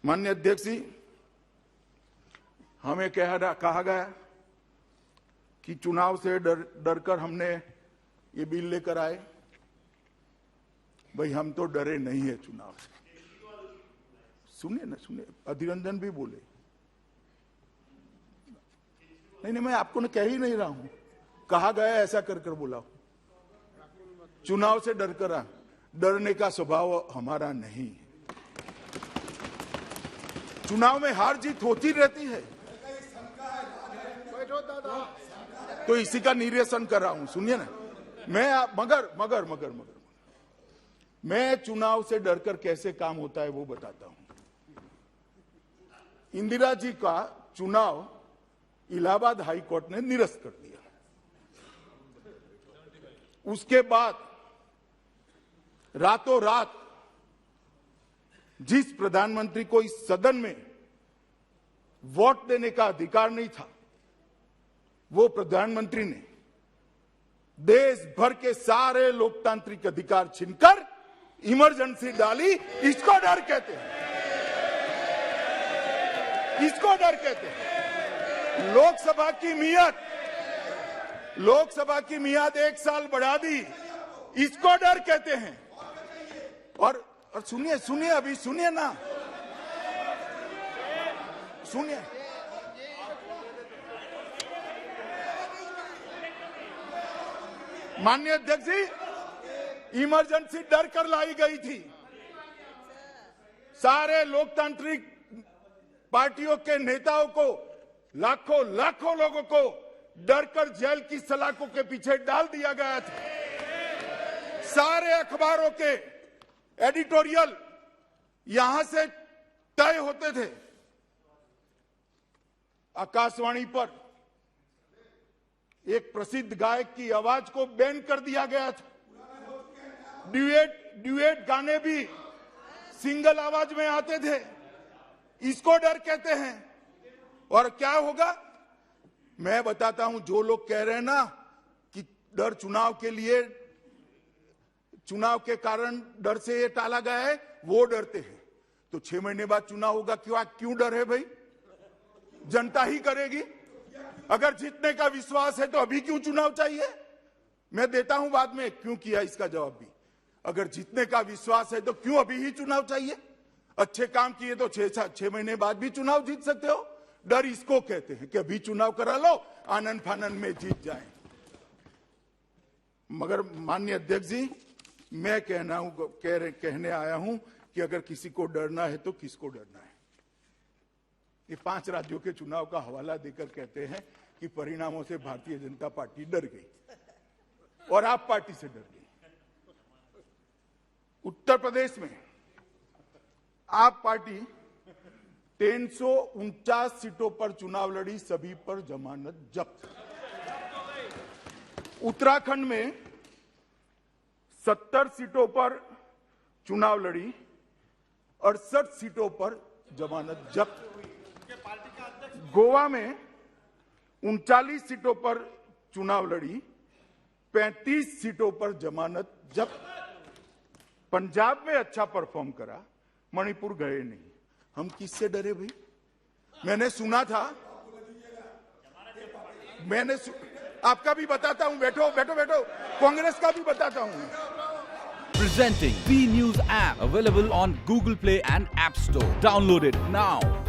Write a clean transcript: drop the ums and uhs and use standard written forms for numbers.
माननीय अध्यक्ष जी, हमें कहा गया कि चुनाव से डरकर हमने ये बिल लेकर आए। भाई हम तो डरे नहीं है चुनाव से। सुनिए ना, सुनिए, अधीर रंजन भी बोले। नहीं, मैं आपको न कह ही नहीं रहा हूं, कहा गया ऐसा कर बोला हूं। चुनाव से डरने का स्वभाव हमारा नहीं है। चुनाव में हार जीत होती रहती है, तो इसी का निरीक्षण कर रहा हूं। सुनिए ना, मगर मैं चुनाव से डरकर कैसे काम होता है वो बताता हूं। इंदिरा जी का चुनाव इलाहाबाद हाई कोर्ट ने निरस्त कर दिया। उसके बाद रातों रात जिस प्रधानमंत्री को इस सदन में वोट देने का अधिकार नहीं था, वो प्रधानमंत्री ने देश भर के सारे लोकतांत्रिक अधिकार छीनकर इमरजेंसी डाली। इसको डर कहते हैं, इसको डर कहते हैं। लोकसभा की मियाद 1 साल बढ़ा दी, इसको डर कहते हैं। और सुनिए, अभी सुनिए ना, सुनिए। माननीय अध्यक्ष जी, इमरजेंसी डर कर लाई गई थी। सारे लोकतांत्रिक पार्टियों के नेताओं को, लाखों लोगों को डरकर जेल की सलाखों के पीछे डाल दिया गया था। सारे अखबारों के एडिटोरियल यहां से तय होते थे। आकाशवाणी पर एक प्रसिद्ध गायक की आवाज को बैन कर दिया गया था। ड्यूएट गाने भी सिंगल आवाज में आते थे। इसको डर कहते हैं। और क्या होगा मैं बताता हूं। जो लोग कह रहे हैं ना कि डर चुनाव के कारण डर से ये टाला गया है, वो डरते हैं। तो 6 महीने बाद चुनाव होगा, क्यों डर है भाई? जनता ही करेगी। अगर जीतने का विश्वास है तो अभी क्यों चुनाव चाहिए? मैं देता हूं बाद में क्यों किया इसका जवाब भी। अगर जीतने का विश्वास है तो क्यों अभी ही चुनाव चाहिए? अच्छे काम किए तो 6 महीने बाद भी चुनाव जीत सकते हो। डर इसको कहते हैं कि अभी चुनाव करा लो, आनंद फानंद में जीत जाए। मगर माननीय अध्यक्ष जी, मैं कहने आया हूं कि अगर किसी को डरना है तो किसको डरना है? ये 5 राज्यों के चुनाव का हवाला देकर कहते हैं कि परिणामों से भारतीय जनता पार्टी डर गई और आप पार्टी से डर गई। उत्तर प्रदेश में आप पार्टी 349 सीटों पर चुनाव लड़ी, सभी पर जमानत जब्त। उत्तराखंड में 70 सीटों पर चुनाव लड़ी, 68 सीटों पर जमानत जब्त। गोवा में 39 सीटों पर चुनाव लड़ी, 35 सीटों पर जमानत जब्त। पंजाब में अच्छा परफॉर्म करा, मणिपुर गए नहीं। हम किससे डरे भाई? मैंने सुना था, आपका भी बताता हूं। बैठो, कांग्रेस का भी बताता हूं। Presenting B News app, available on Google Play and App Store. Download it now.